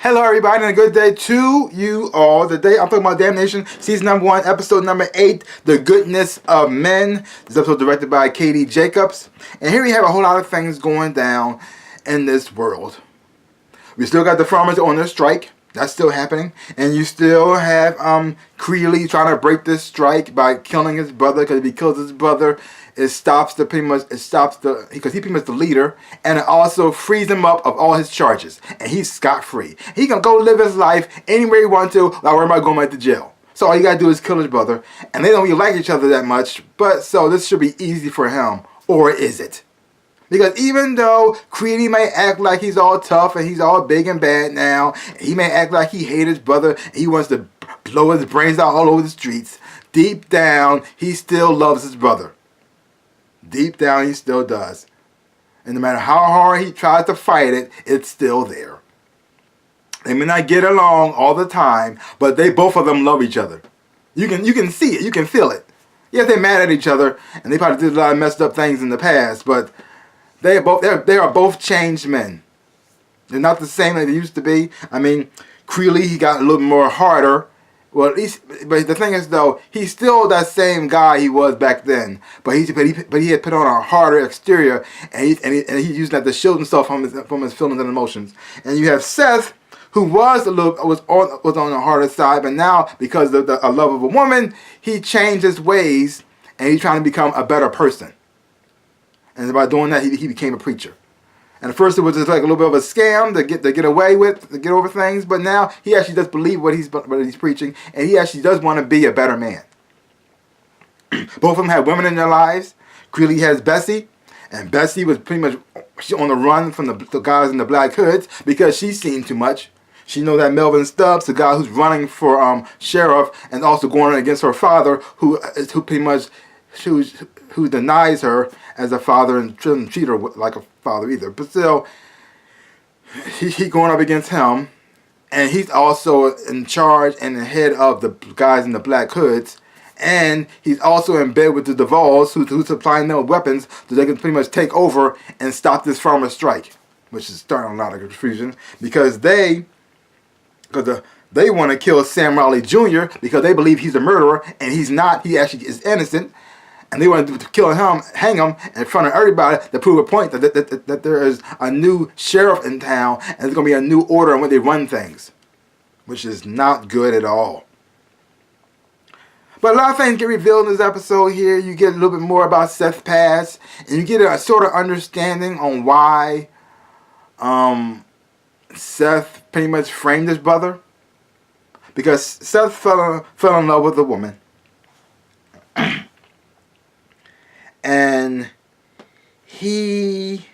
Hello everybody and a good day to you all. Today I'm talking about Damnation, season number 1, episode number 8, The Goodness of Men. This episode directed by Katie Jacobs. And here we have a whole lot of things going down in this world. We still got the farmers on their strike. That's still happening. And you still have Creeley trying to break this strike by killing his brother, because if he kills his brother, because he pretty much the leader, and it also frees him up of all his charges, and he's scot-free. He can go live his life anywhere he wants to, without worrying about going back to jail. So all you gotta do is kill his brother, and they don't really like each other that much, but so this should be easy for him, or is it? Because even though Creedy may act like he's all tough and he's all big and bad now, he may act like he hates his brother, and he wants to blow his brains out all over the streets, deep down, he still loves his brother. Deep down, he still does. And no matter how hard he tries to fight it, it's still there. They may not get along all the time, but both of them love each other. You can see it. You can feel it. Yes, they're mad at each other, and they probably did a lot of messed up things in the past, but they are both changed men. They're not the same as they used to be. I mean, Creeley, he got a little more harder. Well, at least, but the thing is, though, he's still that same guy he was back then. But he had put on a harder exterior, and he used that to shield himself from his feelings and emotions. And you have Seth, who was on the harder side, but now because of the love of a woman, he changed his ways, and he's trying to become a better person. And by doing that, he became a preacher. And at first it was just like a little bit of a scam to get away with, to get over things. But now he actually does believe what he's preaching, and he actually does want to be a better man. Both of them have women in their lives. Creeley has Bessie, and Bessie was pretty much on the run from the guys in the black hoods because she's seen too much. She knows that Melvin Stubbs, the guy who's running for sheriff, and also going against her father, who denies her as a father and doesn't treat her like a father either. But still, he going up against him, and he's also in charge and the head of the guys in the black hoods, and he's also in bed with the Duvals, who's supplying them with weapons so they can pretty much take over and stop this farmer strike, which is starting a lot of confusion because they want to kill Sam Riley Jr. because they believe he's a murderer, and he's not. He actually is innocent. And they want to kill him, hang him in front of everybody to prove a point that there is a new sheriff in town and there's going to be a new order on when they run things, which is not good at all. But a lot of things get revealed in this episode here. You get a little bit more about Seth's past, and you get a sort of understanding on why Seth pretty much framed his brother. Because Seth fell in love with a woman. And he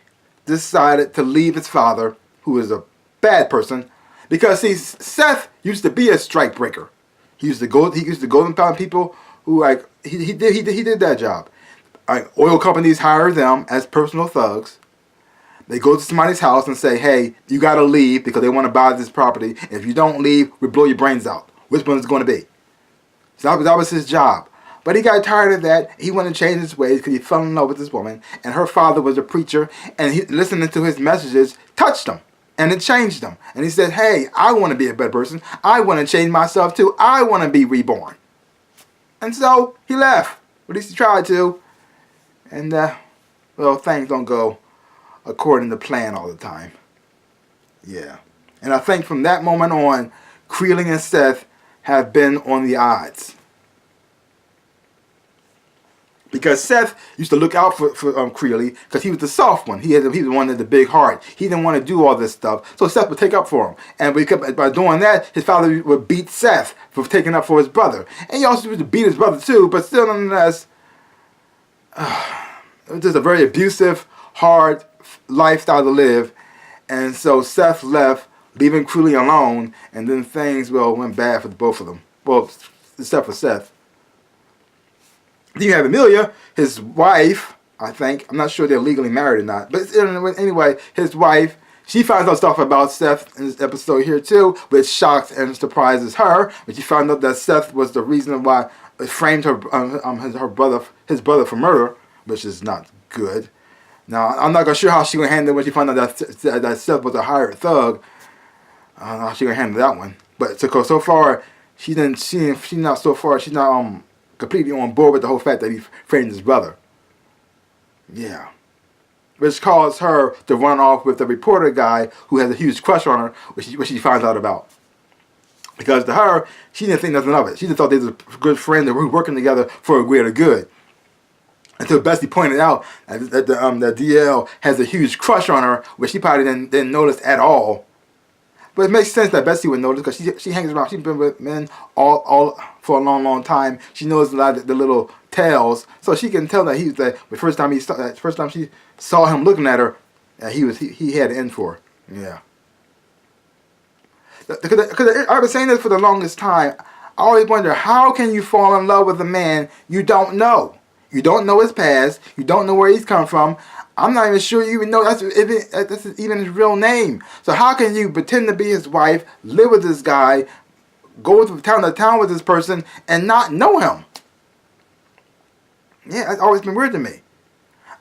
decided to leave his father, who is a bad person, because see, Seth used to be a strike breaker. He used to go and find people who he did that job. Oil companies hire them as personal thugs. They go to somebody's house and say, "Hey, you got to leave because they want to buy this property. If you don't leave, we blow your brains out." Which one is it going to be? So that was his job. But he got tired of that. He wanted to change his ways because he fell in love with this woman. And her father was a preacher. And listening to his messages touched him. And it changed him. And he said, "Hey, I want to be a better person. I want to change myself too. I want to be reborn." And so he left. At least he tried to. And, well, things don't go according to plan all the time. Yeah. And I think from that moment on, Creeley and Seth have been on the odds. Because Seth used to look out for Creeley because he was the soft one. He was the one with the big heart. He didn't want to do all this stuff. So Seth would take up for him. And by doing that, his father would beat Seth for taking up for his brother. And he also used to beat his brother too, but still nonetheless, it was just a very abusive, hard lifestyle to live. And so Seth left, leaving Creeley alone, and then things, went bad for both of them. Well, except for Seth. Then you have Amelia, his wife, I think. I'm not sure they're legally married or not. But anyway, his wife, she finds out stuff about Seth in this episode here too, which shocks and surprises her. But she found out that Seth was the reason why it framed his brother for murder, which is not good. Now, I'm not sure how she would handle it when she found out that Seth was a hired thug. I don't know how she's gonna handle that one. But so far, she's not completely on board with the whole fact that he framed his brother. Yeah. Which caused her to run off with the reporter guy who has a huge crush on her, which she finds out about. Because to her, she didn't think nothing of it. She just thought they were good friends that were working together for a greater good. Until Bessie pointed out that the DL has a huge crush on her, which she probably didn't notice at all. But it makes sense that Bessie would notice because she hangs around. She's been with men all for a long time. She knows a lot of the little tales, so she can tell that the first time she saw him looking at her, he had an end for her. Yeah. Because I've been saying this for the longest time. I always wonder, how can you fall in love with a man you don't know? You don't know his past. You don't know where he's come from. I'm not even sure you even know that's even his real name. So how can you pretend to be his wife, live with this guy, go from town to town with this person, and not know him? Yeah, that's always been weird to me.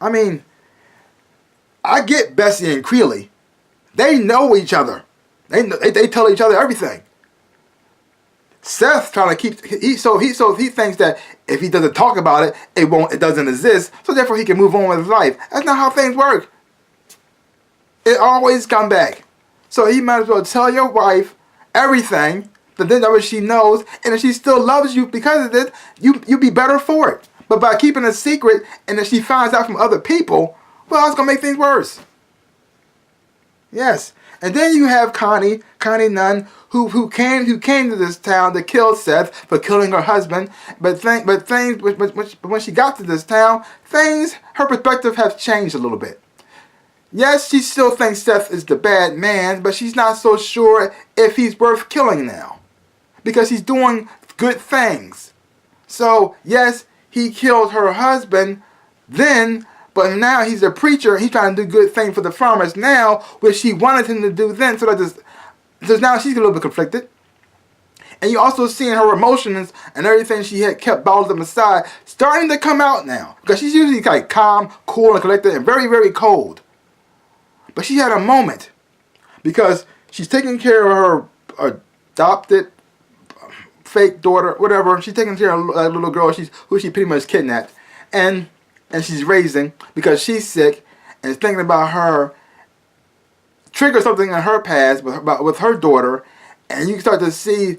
I mean, I get Bessie and Creeley. They know each other. They tell each other everything. Seth's trying to keep he thinks that if he doesn't talk about it, it doesn't exist. So therefore he can move on with his life. That's not how things work. It always come back. So he might as well tell your wife everything, that then that she knows, and if she still loves you because of it, you be better for it. But by keeping a secret, and if she finds out from other people, well, it's gonna make things worse. Yes. And then you have Connie Nunn, who came to this town to kill Seth for killing her husband. But when she got to this town, her perspective has changed a little bit. Yes, she still thinks Seth is the bad man, but she's not so sure if he's worth killing now, because he's doing good things. So yes, he killed her husband then. But now he's a preacher. He's trying to do good things for the farmers now, which she wanted him to do then. So now she's a little bit conflicted. And you also seeing her emotions and everything she had kept bottled up inside starting to come out now. Because she's usually like calm, cool, and collected, and very, very cold. But she had a moment. Because she's taking care of her adopted fake daughter, whatever. She's taking care of a little girl who she pretty much kidnapped. And she's raising because she's sick and is thinking about her, trigger something in her past with her daughter, and you can start to see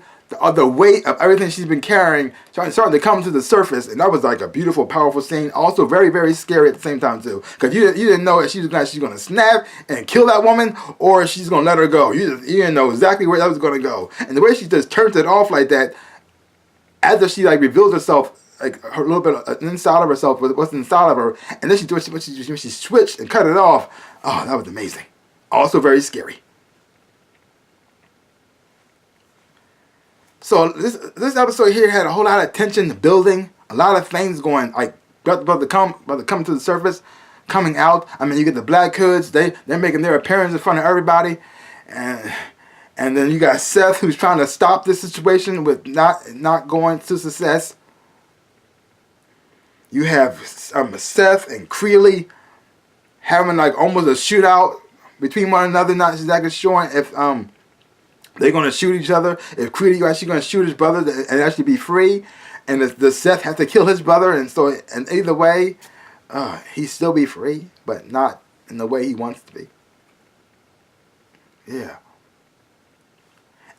the weight of everything she's been carrying starting to come to the surface. And that was like a beautiful, powerful scene. Also very, very scary at the same time too, because you didn't know if she's going to snap and kill that woman or if she's going to let her go. You didn't know exactly where that was going to go. And the way she just turns it off like that, after she like reveals herself, like her little bit inside of herself, what's inside of her, and then she switched and cut it off. Oh, that was amazing. Also very scary. So this episode here had a whole lot of tension building, a lot of things going, like about to come to the surface, coming out. I mean, you get the Black Hoods, they're making their appearance in front of everybody, and then you got Seth, who's trying to stop this situation with not going to success. You have Seth and Creeley having like almost a shootout between one another, not exactly sure if they're going to shoot each other. If Creeley actually going to shoot his brother and actually be free, and the Seth has to kill his brother, and either way, he'd still be free, but not in the way he wants to be. Yeah.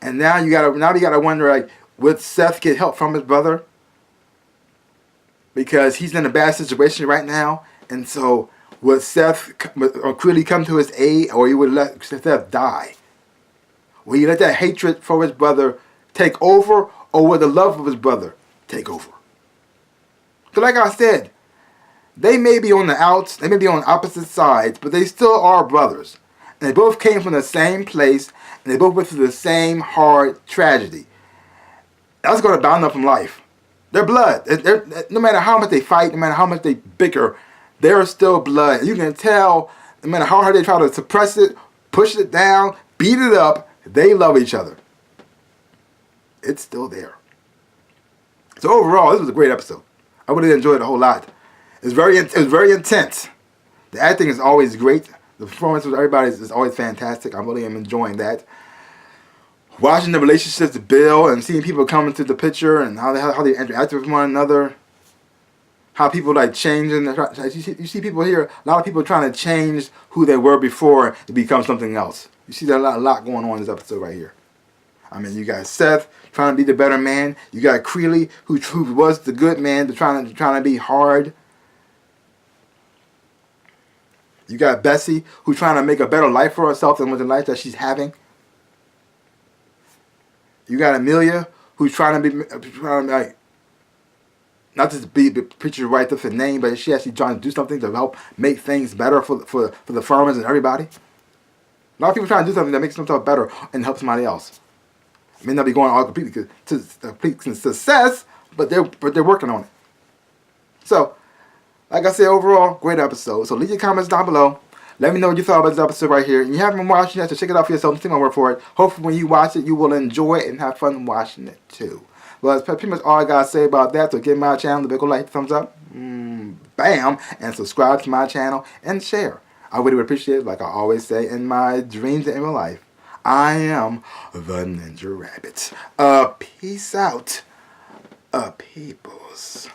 And now you gotta wonder, like, would Seth get help from his brother? Because he's in a bad situation right now, and so would Seth or Creeley come to his aid, or he would let Seth die? Will he let that hatred for his brother take over, or will the love of his brother take over? Because like I said, they may be on the outs, they may be on opposite sides, but they still are brothers. And they both came from the same place, and they both went through the same hard tragedy. That's going to bound up from life. They're blood. No matter how much they fight, no matter how much they bicker, they're still blood. You can tell, no matter how hard they try to suppress it, push it down, beat it up, they love each other. It's still there. So overall, this was a great episode. I really enjoyed it a whole lot. It was very intense. The acting is always great. The performance of everybody is always fantastic. I really am enjoying that. watching the relationships build and seeing people come into the picture and how they interact with one another. How people like changing. You see people here, a lot of people trying to change who they were before to become something else. You see that a lot going on in this episode right here. I mean, you got Seth trying to be the better man. You got Creeley who was the good man, trying to be hard. You got Bessie who's trying to make a better life for herself than with the life that she's having. You got Amelia who's trying to like, not just be preacher right up the name, but she actually trying to do something to help make things better for the farmers and everybody. A lot of people trying to do something that makes themselves better and help somebody else. It may not be going all completely to complete success, but they're working on it. So, like I said, overall, great episode. So leave your comments down below. Let me know what you thought about this episode right here. And you haven't been watching it, so check it out for yourself. Take my word for it. Hopefully when you watch it, you will enjoy it and have fun watching it too. Well, that's pretty much all I got to say about that. So give my channel the big old like, thumbs up, bam, and subscribe to my channel and share. I really would appreciate it, like I always say in my dreams and in my life. I am the Ninja Rabbit. Peace out, peoples.